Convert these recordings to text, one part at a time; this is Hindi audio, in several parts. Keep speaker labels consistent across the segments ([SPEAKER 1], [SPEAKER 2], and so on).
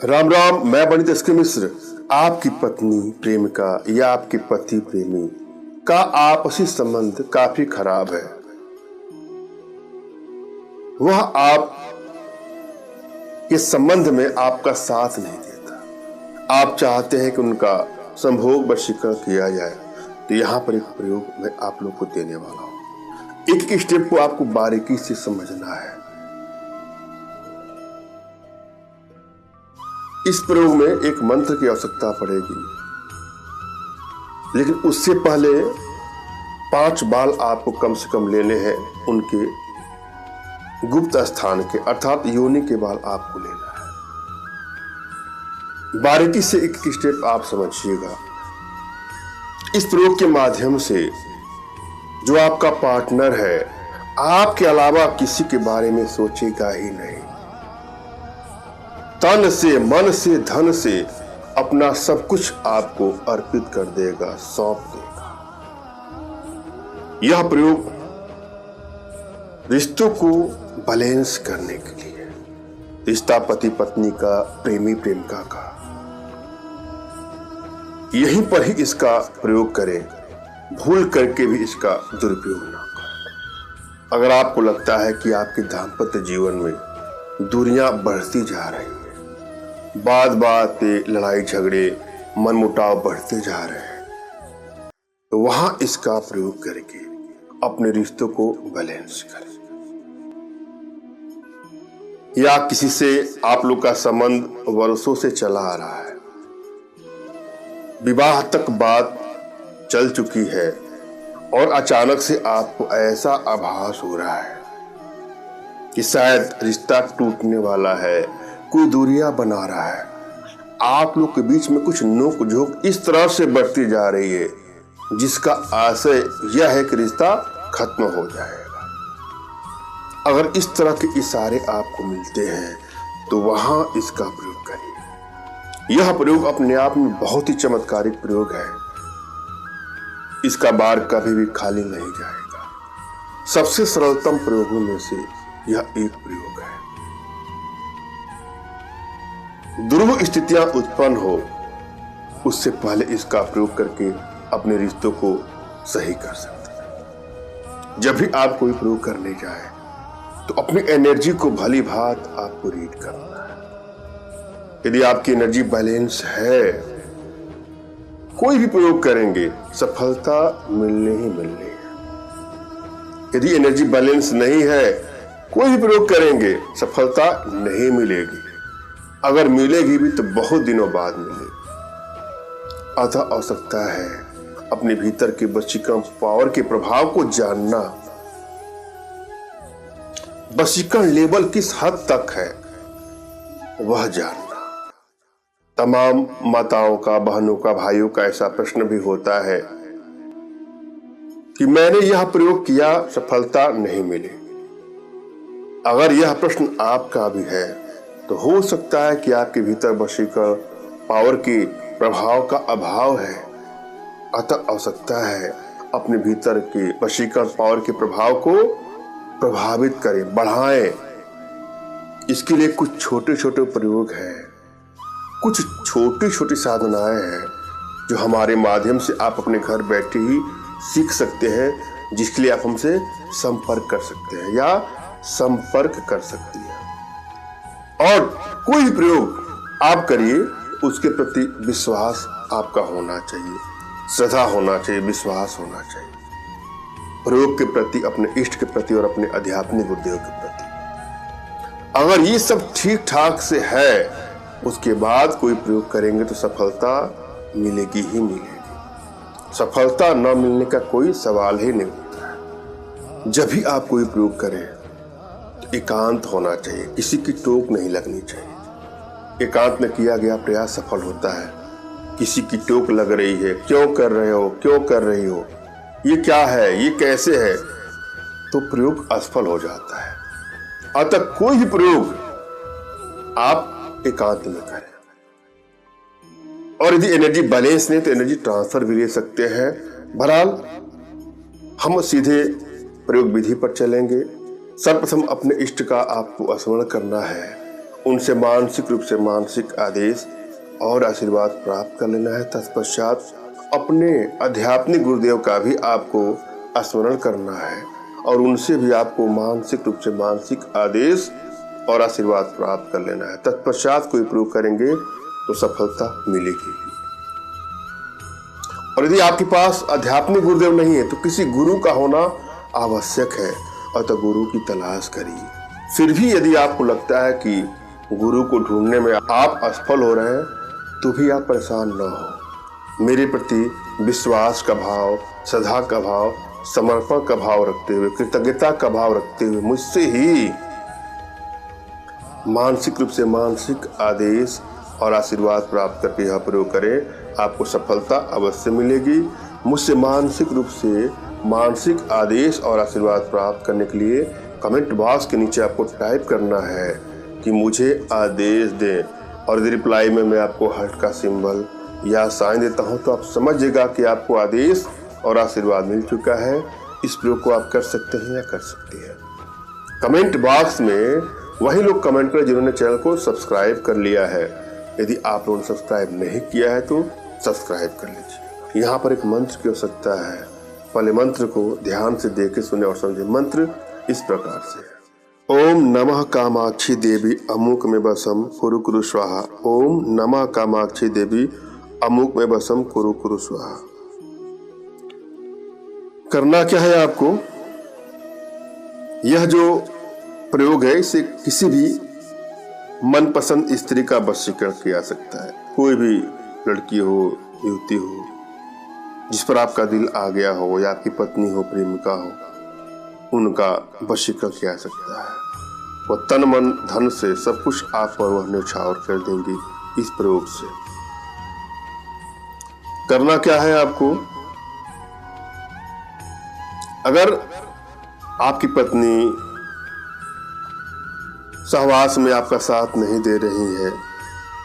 [SPEAKER 1] राम राम। मैं पंडित एस के मिश्र। आपकी पत्नी प्रेमिका या आपके पति प्रेमी का आपसी संबंध काफी खराब है। वह आप के संबंध में आपका साथ नहीं देता। आप चाहते हैं कि उनका संभोग वशीकरण किया जाए, तो यहाँ पर एक प्रयोग मैं आप लोग को देने वाला हूं। एक एक स्टेप को आपको बारीकी से समझना है। इस प्रयोग में एक मंत्र की आवश्यकता पड़ेगी, लेकिन उससे पहले 5 बाल आपको कम से कम लेने हैं। उनके गुप्त स्थान के, अर्थात योनि के बाल आपको लेना है। बारीकी से एक स्टेप आप समझिएगा। इस प्रयोग के माध्यम से जो आपका पार्टनर है, आपके अलावा किसी के बारे में सोचेगा ही नहीं। तन से, मन से, धन से अपना सब कुछ आपको अर्पित कर देगा, सौंप देगा। यह प्रयोग रिश्तों को बैलेंस करने के लिए, रिश्ता पति पत्नी का, प्रेमी प्रेमिका का, यहीं पर ही इसका प्रयोग करें। भूल करके भी इसका दुरुपयोग ना करें। अगर आपको लगता है कि आपके दाम्पत्य जीवन में दूरियां बढ़ती जा रही हैं, बात बात पे लड़ाई झगड़े, मनमुटाव बढ़ते जा रहे हैं, तो वहां इसका प्रयोग करके अपने रिश्तों को बैलेंस करें। या किसी से आप लोग का संबंध वर्षों से चला आ रहा है, विवाह तक बात चल चुकी है, और अचानक से आपको ऐसा आभास हो रहा है कि शायद रिश्ता टूटने वाला है, कोई दूरियां बना रहा है। आप लोग के बीच में कुछ नोक झोंक इस तरह से बढ़ती जा रही है जिसका आशय यह है कि रिश्ता खत्म हो जाएगा। अगर इस तरह के इशारे आपको मिलते हैं तो वहां इसका प्रयोग करिए। यह प्रयोग अपने आप में बहुत ही चमत्कारिक प्रयोग है। इसका बार कभी भी खाली नहीं जाएगा। सबसे सरलतम प्रयोगों में से यह एक प्रयोग है। दुर्लभ स्थितियां उत्पन्न हो, उससे पहले इसका प्रयोग करके अपने रिश्तों को सही कर सकते हैं। जब भी आप कोई प्रयोग करने जाए तो अपनी एनर्जी को भली भांति आपको रीड करना है। यदि आपकी एनर्जी बैलेंस है, कोई भी प्रयोग करेंगे सफलता मिलने ही मिलनी है। यदि एनर्जी बैलेंस नहीं है, कोई भी प्रयोग करेंगे सफलता नहीं मिलेगी। अगर मिलेगी भी तो बहुत दिनों बाद मिलेगी। अतः आवश्यकता है अपने भीतर के वशीकरण पावर के प्रभाव को जानना। वशीकरण लेवल किस हद तक है वह जानना। तमाम माताओं का, बहनों का, भाइयों का ऐसा प्रश्न भी होता है कि मैंने यह प्रयोग किया, सफलता नहीं मिली। अगर यह प्रश्न आपका भी है तो हो सकता है कि आपके भीतर वशीकरण पावर के प्रभाव का अभाव है। अतः आवश्यकता है अपने भीतर के वशीकरण पावर के प्रभाव को प्रभावित करें, बढ़ाएं। इसके लिए कुछ छोटे छोटे प्रयोग हैं, कुछ छोटी छोटी साधनाएं हैं जो हमारे माध्यम से आप अपने घर बैठे ही सीख सकते हैं, जिसके लिए आप हमसे संपर्क कर सकते हैं या संपर्क कर सकती हैं। और कोई भी प्रयोग आप करिए, उसके प्रति विश्वास आपका होना चाहिए, श्रद्धा होना चाहिए, विश्वास होना चाहिए प्रयोग के प्रति, अपने इष्ट के प्रति और अपने आध्यात्मिक उद्योग के प्रति। अगर ये सब ठीक ठाक से है, उसके बाद कोई प्रयोग करेंगे तो सफलता मिलेगी ही मिलेगी। सफलता न मिलने का कोई सवाल ही नहीं होता है। जब भी आप कोई प्रयोग करें तो एकांत होना चाहिए, किसी की टोक नहीं लगनी चाहिए। एकांत में किया गया प्रयास सफल होता है। किसी की टोक लग रही है, क्यों कर रहे हो, क्यों कर रही हो, ये क्या है, ये कैसे है, तो प्रयोग असफल हो जाता है। अतः कोई भी प्रयोग आप एकांत में करें। और यदि एनर्जी बैलेंस नहीं तो एनर्जी ट्रांसफर भी ले सकते हैं। बहरहाल हम सीधे प्रयोग विधि पर चलेंगे। सर्वप्रथम अपने इष्ट का आपको स्मरण करना है, उनसे मानसिक रूप से मानसिक आदेश और आशीर्वाद प्राप्त कर लेना है। तत्पश्चात अपने आध्यात्मिक गुरुदेव का भी आपको स्मरण करना है और उनसे भी आपको मानसिक रूप से मानसिक आदेश और आशीर्वाद प्राप्त कर लेना है। तत्पश्चात कोई प्रयोग करेंगे तो सफलता मिलेगी। और यदि आपके पास आध्यात्मिक गुरुदेव नहीं है तो किसी गुरु का होना आवश्यक है और तो गुरु की तलाश करिए। फिर भी यदि आपको लगता है कि गुरु को ढूंढने में आप असफल हो रहे हैं तो भी आप परेशान न हो। मेरे प्रति विश्वास का भाव, श्रद्धा का भाव, समर्पण का भाव रखते हुए, कृतज्ञता का भाव रखते हुए मुझसे ही मानसिक रूप से मानसिक आदेश और आशीर्वाद प्राप्त करके यह प्रयोग करें, आपको सफलता अवश्य मिलेगी। मुझसे मानसिक रूप से मानसिक आदेश और आशीर्वाद प्राप्त करने के लिए कमेंट बॉक्स के नीचे आपको टाइप करना है कि मुझे आदेश दें, और यदि रिप्लाई में मैं आपको हार्ट का सिंबल या साइन देता हूं तो आप समझिएगा कि आपको आदेश और आशीर्वाद मिल चुका है। इस प्रयोग को आप कर सकते हैं या कर सकती हैं। कमेंट बॉक्स में वही लोग कमेंट करें जिन्होंने चैनल को सब्सक्राइब कर लिया है। यदि आप लोगों ने सब्सक्राइब नहीं किया है तो सब्सक्राइब कर लीजिए। यहाँ पर एक मंत्र की आवश्यकता है, पहले मंत्र को ध्यान से देख सुने और समझे। मंत्र इस प्रकार से है। ओम नमः कामाक्षी देवी अमुक में बसम कुरु कुरु स्वाहा। ओम नमः कामाक्षी देवी अमुक में बसम कुरु कुरु स्वाहा। करना क्या है आपको, यह जो प्रयोग है इसे किसी भी मनपसंद स्त्री का वशीकरण किया सकता है। कोई भी लड़की हो, युवती हो, जिस पर आपका दिल आ गया हो या आपकी पत्नी हो, प्रेमिका हो, उनका वशीकरण किया सकता है। वह तन मन धन से सब कुछ आप पर वह न्यौछावर कर देंगी इस प्रयोग से। करना क्या है आपको, अगर आपकी पत्नी सहवास में आपका साथ नहीं दे रही है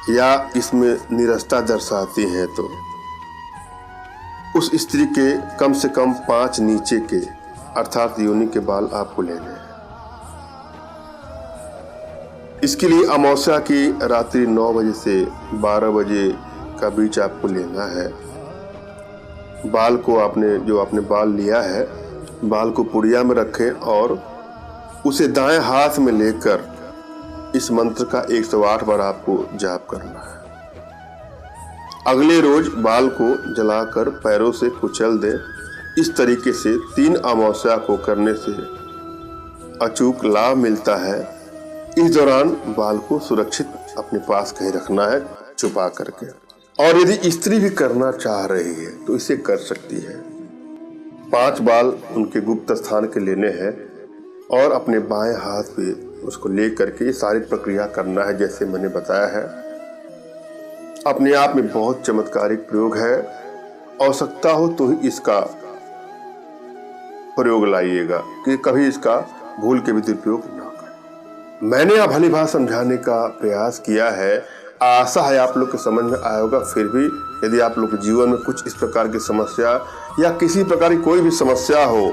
[SPEAKER 1] या इसमें निरस्ता दर्शाती है तो उस स्त्री के कम से कम 5 नीचे के अर्थात योनि के बाल आपको लेने हैं। इसके लिए अमावस्या की रात्रि 9 बजे से 12 बजे का बीच आपको लेना है। बाल को आपने बाल लिया है, बाल को पुड़िया में रखें और उसे दाएं हाथ में लेकर इस मंत्र का 108 बार आपको जाप करना है। अगले रोज बाल को जलाकर पैरों से कुचल दे। इस तरीके से 3 अमावस्या को करने से अचूक लाभ मिलता है। इस दौरान बाल को सुरक्षित अपने पास कहीं रखना है, छुपा करके। और यदि स्त्री भी करना चाह रही है तो इसे कर सकती है। 5 बाल उनके गुप्त स्थान के लेने हैं और अपने बाएं हाथ पे उसको ले करके ये सारी प्रक्रिया करना है जैसे मैंने बताया है। अपने आप में बहुत चमत्कारिक प्रयोग है। आवश्यकता हो तो ही इसका प्रयोग लाइएगा कि कभी इसका भूल के भी दुरुपयोग ना करें। मैंने आप भली भांति समझाने का प्रयास किया है, आशा है आप लोग के समझ में आया होगा। फिर भी यदि आप लोग के जीवन में कुछ इस प्रकार की समस्या या किसी प्रकार की कोई भी समस्या हो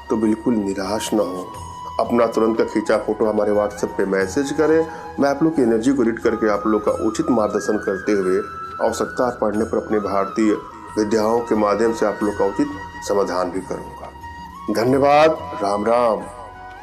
[SPEAKER 1] तो बिल्कुल निराश ना हो। अपना तुरंत का खींचा फोटो हमारे व्हाट्सएप पे मैसेज करें। मैं आप लोग की एनर्जी को रीड करके आप लोग का उचित मार्गदर्शन करते हुए आवश्यकता पड़ने पर अपने भारतीय विद्याओं के माध्यम से आप लोग का उचित समाधान भी करूंगा। धन्यवाद। राम राम।